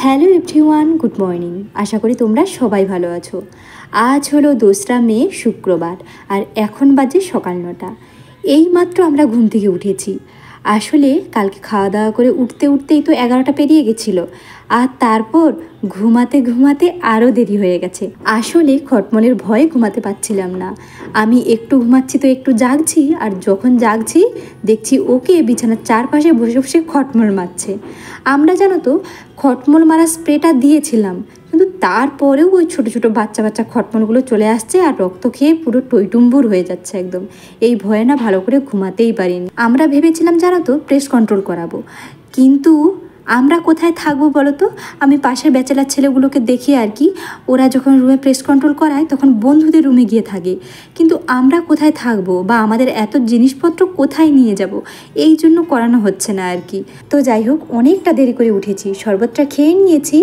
Hello everyone, good morning. আশা করি তোমরা সবাই ভালো আছো। আজ হলো 2রা মে, শুক্রবার, আর এখন বাজে সকাল 9টা। এইমাত্র আমরা ঘুম থেকে উঠেছি। আসলে কালকে খাওয়া দাওয়া করে উঠতে উঠতেই তো 11টা পেরিয়ে গেছিলো, আর তারপর ঘুমাতে ঘুমাতে আরও দেরি হয়ে গেছে। আসলে খটমলের ভয়ে ঘুমাতে পারছিলাম না। আমি একটু ঘুমাচ্ছি তো একটু জাগছি, আর যখন জাগছি দেখছি ওকে বিছানার চারপাশে বসে বসে খটমল মারছে। আমরা জানো তো খটমল মারা স্প্রেটা দিয়েছিলাম, কিন্তু তারপরেও ওই ছোটো ছোটো বাচ্চা বাচ্চা খটমলগুলো চলে আসছে আর রক্ত খেয়ে পুরো টইটুম্বুর হয়ে যাচ্ছে একদম। এই ভয়ে না ভালো করে ঘুমাতেই পারিনি। আমরা ভেবেছিলাম জানো তো প্রেস কন্ট্রোল করাবো, কিন্তু আমরা কোথায় থাকবো বলো তো? আমি পাশের ব্যাচেলার ছেলেগুলোকে দেখি আর কি, ওরা যখন রুমে প্রেস কন্ট্রোল করায় তখন বন্ধুদের রুমে গিয়ে থাকে, কিন্তু আমরা কোথায় থাকবো বা আমাদের এত জিনিসপত্র কোথায় নিয়ে যাব, এই জন্য করানো হচ্ছে না আর কি। তো যাই হোক, অনেকটা দেরি করে উঠেছি, শরবতটা খেয়ে নিয়েছি,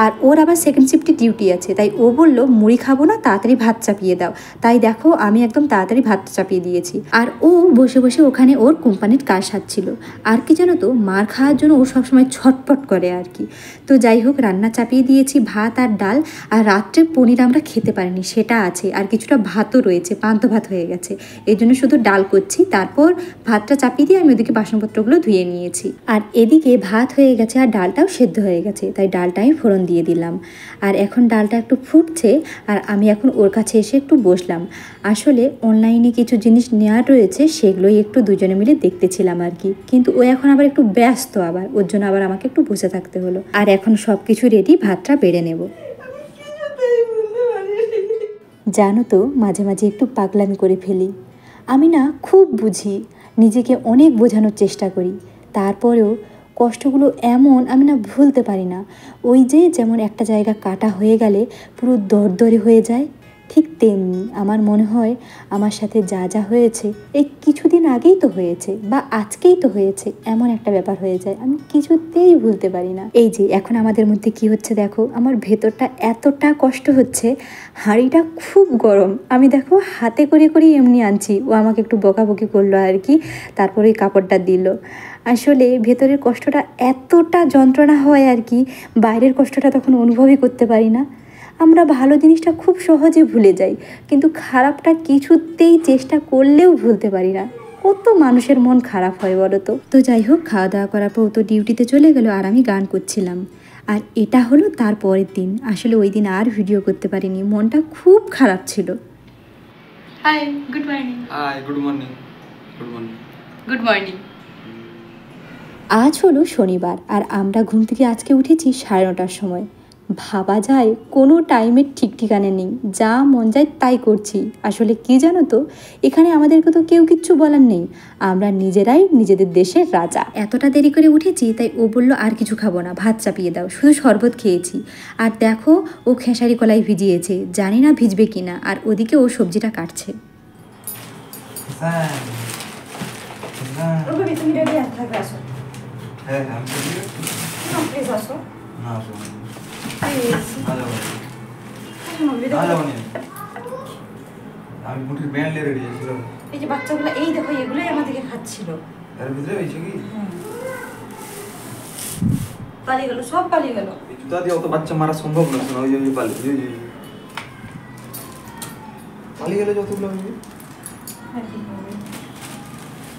আর ওর আবার সেকেন্ড শিফটে ডিউটি আছে, তাই ও বলল মুড়ি খাবো না, তাড়াতাড়ি ভাত চাপিয়ে দাও। তাই দেখো আমি একদম তাড়াতাড়ি ভাত চাপিয়ে দিয়েছি, আর ও বসে বসে ওখানে ওর কোম্পানির কাজ সারছিল। আর কি জানো তো, মার খাওয়ার জন্য ও সবসময় ছটপট করে আর কি। তো যাই হোক, রান্না চাপিয়ে দিয়েছি, ভাত আর ডাল, আর রাত্রে পনির আমরা খেতে পারিনি সেটা আছে, আর কিছুটা ভাতও রয়েছে, পান্ত ভাত হয়ে গেছে, এই জন্য শুধু ডাল করছি। তারপর ভাতটা চাপিয়ে দিয়ে আমি ওদিকে বাসনপত্রগুলো ধুয়ে নিয়েছি, আর এদিকে ভাত হয়ে গেছে আর ডালটাও সেদ্ধ হয়ে গেছে, তাই ডালটা আমি ফোড়ন দিয়ে দিলাম। আর এখন ডালটা একটু ফুটছে, আর আমি এখন ওর কাছে এসে একটু বসলাম। আসলে অনলাইনে কিছু জিনিস নেওয়ার রয়েছে, সেগুলোই একটু দুজনে মিলে দেখতেছিলাম আর কি। কিন্তু ও এখন আবার একটু ব্যস্ত, আবার ওর জন্য আবার আমাকে একটু বসে থাকতে হলো। আর এখন সব কিছু রেডি, ভাতটা বেড়ে নেব। জানো তো, মাঝে মাঝে একটু পাগলামি করে ফেলি। আমি না খুব বুঝি, নিজেকে অনেক বোঝানোর চেষ্টা করি, তারপরেও কষ্টগুলো এমন আমি না ভুলতে পারি না। ওই যে যেমন একটা জায়গা কাটা হয়ে গেলে পুরো দরদরে হয়ে যায়, ঠিক তেমনি আমার মনে হয় আমার সাথে যা যা হয়েছে এই কিছুদিন আগেই তো হয়েছে, বা আজকেই তো হয়েছে, এমন একটা ব্যাপার হয়ে যায়, আমি কিছুতেই ভুলতে পারি না। এই যে এখন আমাদের মধ্যে কি হচ্ছে দেখো, আমার ভেতরটা এতটা কষ্ট হচ্ছে, হাঁড়িটা খুব গরম, আমি দেখো হাতে করে করে এমনি আনছি, ও আমাকে একটু বকাবকি করলো আর কি, তারপরে ওই কাপড়টা দিল। আসলে ভেতরের কষ্টটা এতটা যন্ত্রণা হয় আর কি, বাইরের কষ্টটা তখন অনুভবই করতে পারি না। আমরা ভালো জিনিসটা খুব সহজে ভুলে যাই, কিন্তু খারাপটা কিছুতেই চেষ্টা করলেও ভুলতে পারি না। কত মানুষের মন খারাপ হয় বলো তো। তো যাই হোক, খাওয়া দাওয়া করার পর তো ডিউটিতে চলে গেল, আর আমি গান করছিলাম। আর এটা হলো তার পরের দিন। আসলে ওই দিন আর ভিডিও করতে পারিনি, মনটা খুব খারাপ ছিল। Hi, good morning. Hi, good morning. Good morning. Good morning. আজ হলো শনিবার, আর আমরা ঘুম থেকে আজকে উঠেছি 9:30টার সময়। ভাবা যায় কোনো টাইমের ঠিক ঠিকানা নেই, যা মন যায় তাই করছি। আসলে কি জানো তো, এখানে আমাদেরকে তো কেউ কিচ্ছু বলার নেই, আমরা নিজেরাই নিজেদের দেশের রাজা। এতটা দেরি করে উঠেছি, তাই ও বললো আর কিছু খাবো না, ভাত চাপিয়ে দাও, শুধু শরবত খেয়েছি। আর দেখো, ও খেসারি কলাই ভিজিয়েছে, জানি না ভিজবে কিনা, আর ওদিকে ও সবজিটা কাটছে। আমি মুঠির ব্যান্ড রেডি ছিল। এই যে বাচ্চাগুলো, এই দেখো এগুলোই আমাদেরকে খাচ্ছিল। এর ভিতরে হয়েছে কি? পালিয়ে গেল, সব পালিয়ে গেল। এই জুতা দিয়ে অত বাচ্চা মারা সম্ভব না, ওই যে পালিয়ে পালিয়ে গেলে যতগুলো হবে।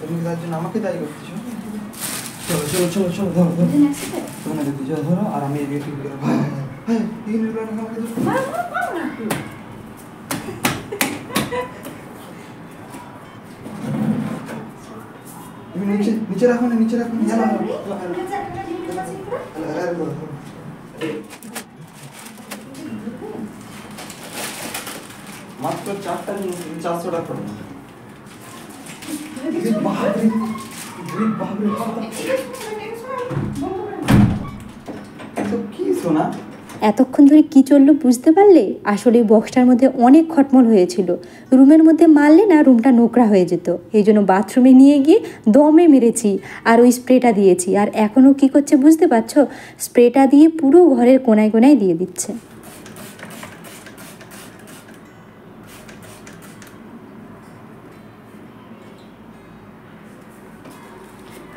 তুমি তার জন্য আমাকে দায়ী করতেছ। চলো চলো চলো চলো, ধরো ধরো, তোমরা দেখি চলো ধরো, আর আমি এদিকে ঠিক করে ভাই ভাই এই নিয়ে না আমাকে ধরো। তুমি নিচে নিচে রাখো না, নিচে রাখো না, জানো মাত্র 4টা জিনিস 400 টাকা করে। কি শোনা, এতক্ষণ ধরে কি চললো বুঝতে পারলে? আসলে বক্সটার মধ্যে অনেক খটমল হয়েছিল, রুমের মধ্যে মারলে না রুমটা নোংরা হয়ে যেত, এই জন্য বাথরুমে নিয়ে গিয়ে দমে মেরেছি, আর ওই স্প্রেটা দিয়েছি। আর এখনও কি করছে বুঝতে পারছো, স্প্রেটা দিয়ে পুরো ঘরের কোনায় কোনায় দিয়ে দিচ্ছে।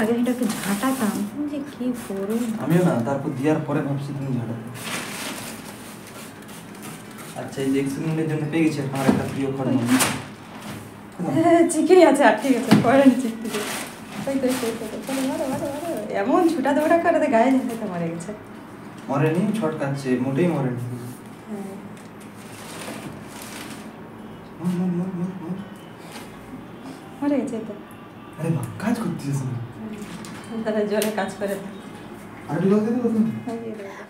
আগে এটা একটু ঝাঁটাতাম, যে কি গরম। আমিও না, তারপর দেওয়ার পরে ভাবছি তুমি ঝাড়াবে। আচ্ছা, এই যে এক্সপেরিমেন্টের জন্য পেয়ে গেছি আমার একটা প্রিয় খড়। চিকেই আছে, আর ঠিক আছে পরে চিক থেকে এমন ছুটা দৌড়া করে গায়ে ঝাঁকাতে মরে গেছে। মরেনি, ছট কাটছে, মোটেই মরেনি। মরে গেছে তো। আরে বাহ, কাজ করতেছিস না? তারা জলে কাজ করে।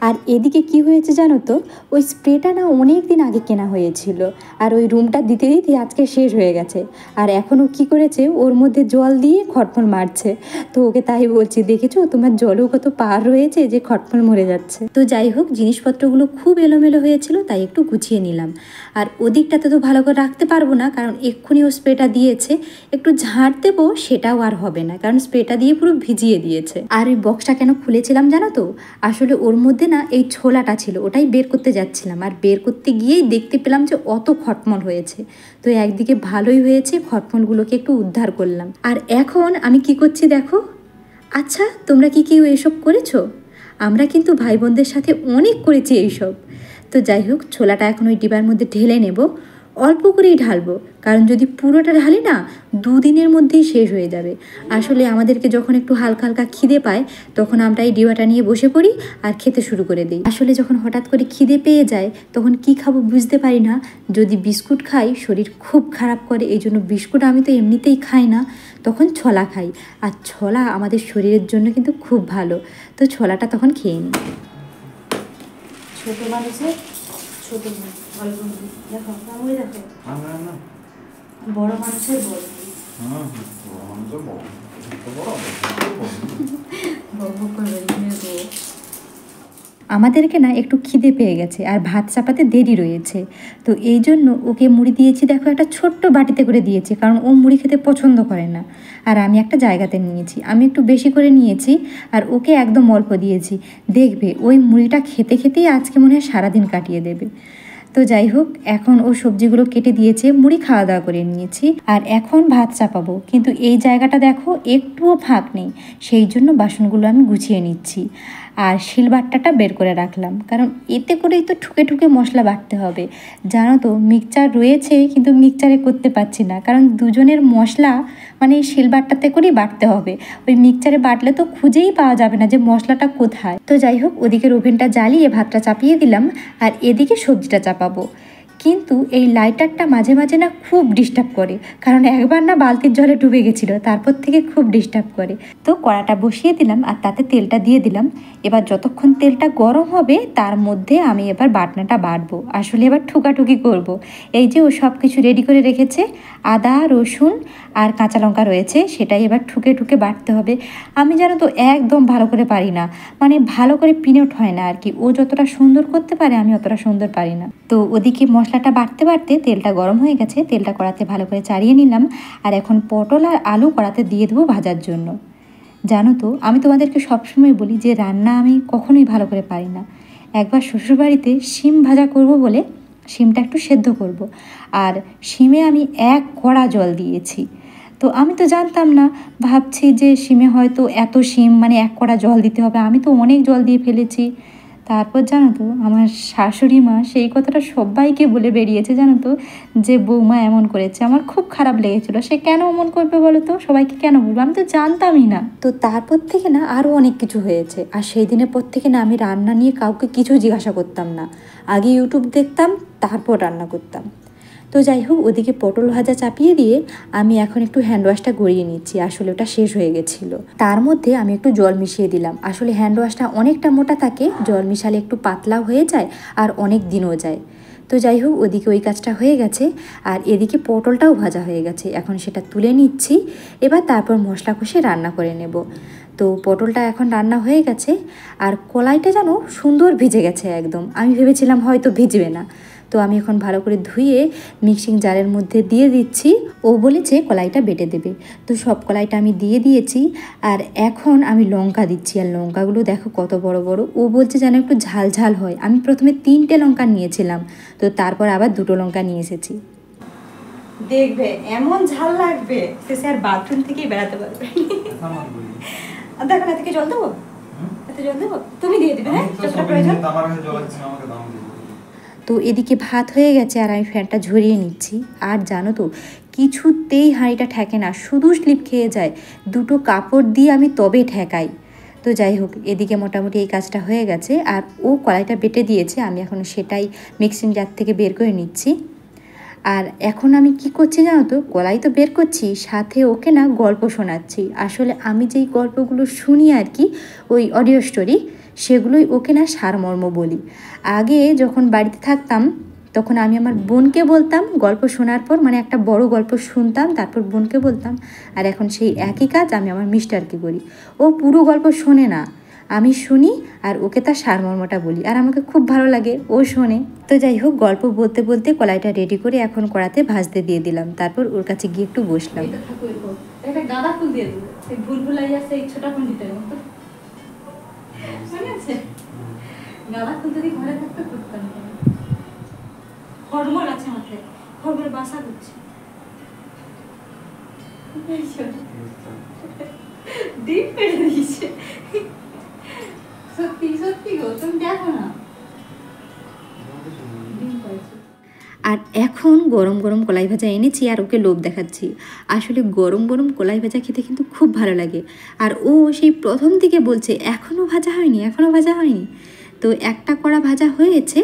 আর এদিকে কি হয়েছে জানো তো, ওই স্প্রেটা না অনেক দিন আগে কেনা হয়েছিল, আর ওই রুমটা দিতে দিতে আজকে শেষ হয়ে গেছে। আর এখনও কি করেছে, ওর মধ্যে জল দিয়ে খটমল মারছে। তো ওকে তাই বলছি, দেখেছো তোমার জলও কত পার রয়েছে যে খটমল মরে যাচ্ছে। তো যাই হোক, জিনিসপত্রগুলো খুব এলোমেলো হয়েছিল, তাই একটু গুছিয়ে নিলাম। আর ওদিকটাতে তো ভালো করে রাখতে পারবো না, কারণ এক্ষুনি ও স্প্রেটা দিয়েছে। একটু ঝাড় দেবো, সেটাও আর হবে না, কারণ স্প্রেটা দিয়ে পুরো ভিজিয়ে দিয়েছে। আর ওই বক্সটা কেন খুলেছিলাম জানো তো, আসলে ওর মধ্যে না এই ছোলাটা ছিল, ওটাই বের করতে যাচ্ছিলাম। আর বের করতে গিয়েই দেখতে পেলাম যে অত খটমল হয়েছে। তো একদিকে ভালোই হয়েছে, খটমলগুলোকে একটু উদ্ধার করলাম। আর এখন আমি কি করছি দেখো। আচ্ছা, তোমরা কি কেউ এসব করেছো? আমরা কিন্তু ভাই বোনদের সাথে অনেক করেছি এইসব। তো যাই হোক, ছোলাটা এখন ওই ডিবার মধ্যে ঢেলে নেব। অল্প করেই ঢালবো, কারণ যদি পুরোটা ঢালি না, 2 দিনের মধ্যেই শেষ হয়ে যাবে। আসলে আমাদেরকে যখন একটু হালকা হালকা খিদে পায়, তখন আমরা এই ডিবাটা নিয়ে বসে পড়ি আর খেতে শুরু করে দিই। আসলে যখন হঠাৎ করে খিদে পেয়ে যায়, তখন কি খাবো বুঝতে পারি না। যদি বিস্কুট খাই, শরীর খুব খারাপ করে, এই জন্য বিস্কুট আমি তো এমনিতেই খাই না, তখন ছোলা খাই। আর ছোলা আমাদের শরীরের জন্য কিন্তু খুব ভালো। তো ছোলাটা তখন খেয়ে নিই। ছোটো মানুষের ছোট অল্প দেখো, কামড়ে দেখো, বড় মানুষের বড়। আমাদেরকে না একটু খিদে পেয়ে গেছে, আর ভাত চাপাতে দেরি রয়েছে। তো এই জন্য ওকে মুড়ি দিয়েছি, দেখো একটা ছোট্ট বাটিতে করে দিয়েছি, কারণ ও মুড়ি খেতে পছন্দ করে না। আর আমি একটা জায়গাতে নিয়েছি, আমি একটু বেশি করে নিয়েছি, আর ওকে একদম অল্প দিয়েছি। দেখবে ওই মুড়িটা খেতে খেতেই আজকে মনে হয় সারাদিন কাটিয়ে দেবে। তো যাই হোক, এখন ও সবজিগুলো কেটে দিয়েছে, মুড়ি খাওয়া দাওয়া করে নিয়েছি, আর এখন ভাত চাপাবো। কিন্তু এই জায়গাটা দেখো একটুও ফাঁক নেই, সেই জন্য বাসনগুলো আমি গুছিয়ে নিচ্ছি। আর শিলবাট্টাটা বের করে রাখলাম, কারণ এতে করেই তো ঠুকে ঠুকে মশলা বাটতে হবে। জানো তো, মিক্সচার রয়েছে, কিন্তু মিক্সচারে করতে পারছি না, কারণ দুজনের মশলা মানে এই শিলবাট্টাতে করেই বাটতে হবে। ওই মিক্সচারে বাটলে তো খুঁজেই পাওয়া যাবে না যে মশলাটা কোথায়। তো যাই হোক, ওদিকের ওভেনটা জ্বালিয়ে ভাতটা চাপিয়ে দিলাম, আর এদিকে সবজিটা চাপাবো। কিন্তু এই লাইটারটা মাঝে মাঝে না খুব ডিস্টার্ব করে, কারণ একবার না বালতির জলে ডুবে গেছিলো, তারপর থেকে খুব ডিস্টার্ব করে। তো কড়াটা বসিয়ে দিলাম, আর তাতে তেলটা দিয়ে দিলাম। এবার যতক্ষণ তেলটা গরম হবে, তার মধ্যে আমি এবার বাটনাটা বাটবো। আসলে এবার ঠুকাঠুকি করব। এই যে ও সব কিছু রেডি করে রেখেছে, আদা রসুন আর কাঁচা লঙ্কা রয়েছে, সেটাই এবার ঠুকে ঠুকে বাটতে হবে। আমি জানো তো একদম ভালো করে পারি না, মানে ভালো করে পিনট হয় না আর কি। ও যতটা সুন্দর করতে পারে, আমি অতটা সুন্দর পারি না। তো ওদিকে মশলাটা বাটতে বাটতে তেলটা গরম হয়ে গেছে, তেলটা কড়াতে ভালো করে চাড়িয়ে নিলাম। আর এখন পটল আর আলু কড়াতে দিয়ে দেবো ভাজার জন্য। জানো তো, আমি তোমাদেরকে সবসময় বলি যে রান্না আমি কখনোই ভালো করে পারি না। একবার শ্বশুরবাড়িতে শিম ভাজা করব বলে শিমটা একটু সেদ্ধ করব, আর শিমে আমি 1 কড়া জল দিয়েছি। তো আমি তো জানতাম না, ভাবছি যে শিমে হয়তো এত শিম মানে 1 কড়া জল দিতে হবে, আমি তো অনেক জল দিয়ে ফেলেছি। তারপর জানো তো, আমার শাশুড়ি মা সেই কথাটা সবাইকে বলে বেরিয়েছে, জানো তো, যে বৌমা এমন করেছে। আমার খুব খারাপ লেগেছিলো। সে কেন এমন করবে বলো তো, সবাইকে কেন বলবো, আমি তো জানতামই না। তো তারপর থেকে না আরও অনেক কিছু হয়েছে। আর সেই দিনের পর থেকে না আমি রান্না নিয়ে কাউকে কিছু জিজ্ঞাসা করতাম না, আগে ইউটিউব দেখতাম, তারপর রান্না করতাম। তো যাই হোক, ওদিকে পটল ভাজা চাপিয়ে দিয়ে আমি এখন একটু হ্যান্ড ওয়াশটা গড়িয়ে নিচ্ছি। আসলে ওটা শেষ হয়ে গেছিলো। তার মধ্যে আমি একটু জল মিশিয়ে দিলাম। আসলে হ্যান্ড ওয়াশটা অনেকটা মোটা থাকে, জল মিশালে একটু পাতলাও হয়ে যায়, আর অনেক দিনও যায়। তো যাই হোক, ওদিকে ওই কাজটা হয়ে গেছে, আর এদিকে পটলটাও ভাজা হয়ে গেছে। এখন সেটা তুলে নিচ্ছি। এবার তারপর মশলা কষে রান্না করে নেব। তো পটলটা এখন রান্না হয়ে গেছে, আর কলাইটা যেন সুন্দর ভিজে গেছে একদম। আমি ভেবেছিলাম হয়তো ভিজবে না। তো আমি এখন ভালো করে ধুয়ে মিক্সিং জারের মধ্যে দিয়ে দিচ্ছি। ও বলেছে কলাইটা বেটে দেবে, তো সব কলাইটা আমি দিয়ে দিয়েছি। আর এখন আমি লঙ্কা দিচ্ছি, আর লঙ্কাগুলো দেখো কত বড় বড়। ও বলছে যেন একটু ঝাল ঝাল হয়। আমি প্রথমে 3টে লঙ্কা নিয়েছিলাম, তো তারপর আবার 2টো লঙ্কা নিয়ে এসেছি। দেখবে এমন ঝাল লাগবে, শেষে আর বাথরুম থেকেই বেড়াতে পারবে। সামান্য করে দিই। আর দেখো না, থেকে জল দেবো, এতে জল দেবো, তুমি দিয়ে দেবে। হ্যাঁ, আমি তো যতটা সবই প্রয়োজন। নিয়ে আমার কাছে জল আছে, আমাকে দাও, আমি দিয়ে দেবো। তো এদিকে ভাত হয়ে গেছে আর আমি ফ্যানটা ঝরিয়ে নিচ্ছি। আর জানো তো কিছুতেই হাঁড়িটা ঠেকে না, শুধু স্লিপ খেয়ে যায়। দুটো কাপড় দিয়ে আমি তবে ঠেকাই। তো যাই হোক, এদিকে মোটামুটি এই কাজটা হয়ে গেছে। আর ও কড়াইটা বেটে দিয়েছে, আমি এখন সেটাই মিক্সিং জার থেকে বের করে নিচ্ছি। আর এখন আমি কি করছি জানো তো, কড়াই তো বের করছি, সাথে ওকে না গল্প শোনাচ্ছি। আসলে আমি যেই গল্পগুলো শুনি আর কি, ওই অডিও স্টোরি, সেগুলোই ওকে না সারমর্ম বলি। আগে যখন বাড়িতে থাকতাম তখন আমি আমার বোনকে বলতাম, গল্প শোনার পর মানে একটা বড় গল্প শুনতাম, তারপর বোনকে বলতাম। আর এখন সেই একই কাজ আমি আমার মিস্টারকে করি। ও পুরো গল্প শোনে না, আমি শুনি আর ওকে তার সারমর্মটা বলি, আর আমাকে খুব ভালো লাগে, ও শোনে। তো যাই হোক, গল্প বলতে বলতে কলাইটা রেডি করে এখন কড়াতে ভাজতে দিয়ে দিলাম। তারপর ওর কাছে গিয়ে একটু বসলাম। একটা গাঁদা ফুল দিয়ে দেবো, সেই ভুলভুলাইয়া সেই ছোটা পণ্ডিতের মতো, মনে আছে? গাঁদা ফুল যদি ঘরে থাকতে করতাম। হরমোন আছে মাথায়, হরমোন বাসা করছে। ডিম পেড়ে দিয়েছে। সত্যি সত্যি গো, তুমি দেখো না, ডিম পেড়েছে। আর এখন গরম গরম কলাই ভাজা এনেছি আর ওকে লোভ দেখাচ্ছি। আসলে গরম গরম কলাই ভাজা খেতে কিন্তু খুব ভালো লাগে। আর ও সেই প্রথম থেকে বলছে এখনও ভাজা হয়নি, এখনও ভাজা হয়নি। তো একটা কড়া ভাজা হয়েছে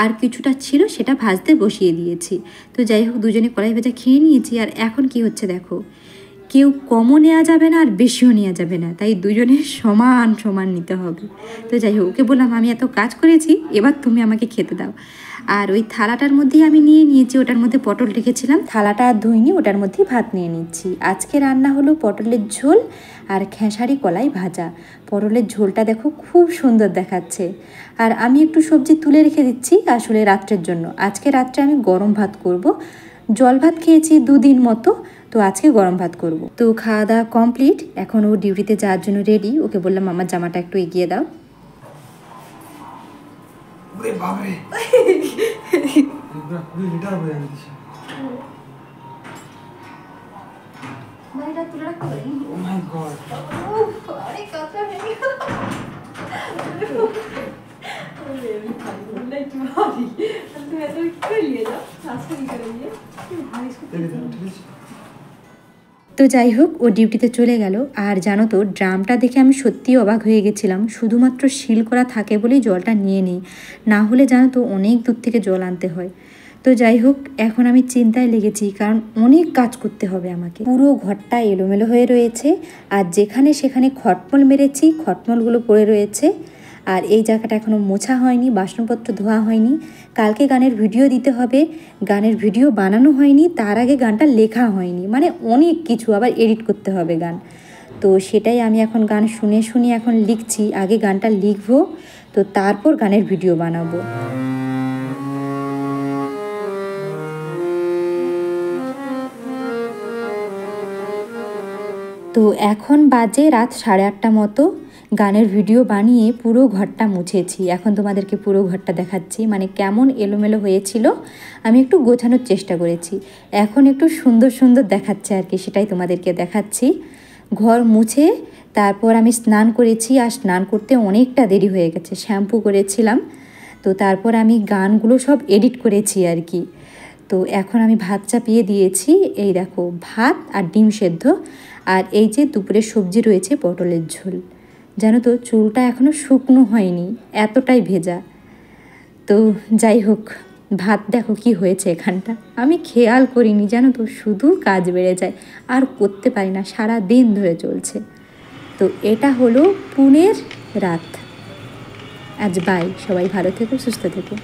আর কিছুটা ছিল, সেটা ভাজতে বসিয়ে দিয়েছি। তো যাই হোক, দুজনে কলাই ভাজা খেয়ে নিয়েছি। আর এখন কি হচ্ছে দেখো, কেউ কমও নেওয়া যাবে না আর বেশিও নেওয়া যাবে না, তাই দুজনের সমান সমান নিতে হবে। তো যাই হোক, ওকে বললাম আমি এত কাজ করেছি, এবার তুমি আমাকে খেতে দাও। আর ওই থালাটার মধ্যেই আমি নিয়ে নিয়েছি, ওটার মধ্যে পটল রেখেছিলাম, থালাটা আর ধুইনি, ওটার মধ্যেই ভাত নিয়ে নিচ্ছি। আজকে রান্না হলো পটলের ঝোল আর খেসারি কলাই ভাজা। পটলের ঝোলটা দেখো খুব সুন্দর দেখাচ্ছে। আর আমি একটু সবজি তুলে রেখে দিচ্ছি আসলে রাত্রের জন্য। আজকে রাত্রে আমি গরম ভাত করব। জল ভাত খেয়েছি 2 দিন মতো, তো আজকে গরম ভাত করব। তো খাওয়া দাওয়া কমপ্লিট, এখন ও ডিউটিতে যাওয়ার জন্য রেডি। ওকে বললাম আমার জামাটা একটু এগিয়ে দাও। ওরে বাপরে, পুরো 20 লিটার হয়ে যাচ্ছে। বাইরে তুলে রাখতে পারি। ও মাই গড, আরে কাঁচা হয়ে গেল। ওরে আমি খালি বললাই কি ভাবি, তুমি এত করে নিয়ে যাও, শাশুড়ি করে নিয়ে কি ভারী সুন্দর। ঠিক আছে। তো যাই হোক, ও ডিউটিতে চলে গেল। আর জানো তো, ড্রামটা দেখে আমি সত্যিই অবাক হয়ে গেছিলাম। শুধুমাত্র সিল করা থাকে বলেই জলটা নিয়ে নিই, না হলে জানো তো অনেক দূর থেকে জল আনতে হয়। তো যাই হোক, এখন আমি চিন্তায় লেগেছি, কারণ অনেক কাজ করতে হবে আমাকে। পুরো ঘরটা এলোমেলো হয়ে রয়েছে, আর যেখানে সেখানে খটমল মেরেছি, খটমলগুলো পড়ে রয়েছে। আর এই জায়গাটা এখনও মোছা হয়নি, বাসনপত্র ধোয়া হয়নি। কালকে গানের ভিডিও দিতে হবে, গানের ভিডিও বানানো হয়নি, তার আগে গানটা লেখা হয়নি, মানে অনেক কিছু, আবার এডিট করতে হবে গান। তো সেটাই আমি এখন গান শুনে শুনে এখন লিখছি। আগে গানটা লিখবো, তো তারপর গানের ভিডিও বানাবো। তো এখন বাজে রাত 8:30 মতো। গানের ভিডিও বানিয়ে পুরো ঘরটা মুছেছি। এখন তোমাদেরকে পুরো ঘরটা দেখাচ্ছি, মানে কেমন এলোমেলো হয়েছিল আমি একটু গোছানোর চেষ্টা করেছি। এখন একটু সুন্দর সুন্দর দেখাচ্ছে আর কি, সেটাই তোমাদেরকে দেখাচ্ছি। ঘর মুছে তারপর আমি স্নান করেছি, আর স্নান করতে অনেকটা দেরি হয়ে গেছে, শ্যাম্পু করেছিলাম। তো তারপর আমি গানগুলো সব এডিট করেছি আর কি। তো এখন আমি ভাত চাপিয়ে দিয়েছি, এই দেখো ভাত আর ডিম সেদ্ধ। আর এই যে দুপুরের সবজি রয়েছে পটলের ঝোল। জানো তো চুলটা এখনও শুকনো হয়নি, এতটাই ভেজা। তো যাই হোক, ভাত দেখো কি হয়েছে এখানটা, আমি খেয়াল করিনি, জানো তো শুধু কাজ বেড়ে যায়, আর করতে পারি না, সারা দিন ধরে চলছে। তো এটা হলো পুনের রাত। আজ বাই, সবাই ভালো থেকো, সুস্থ থেকো।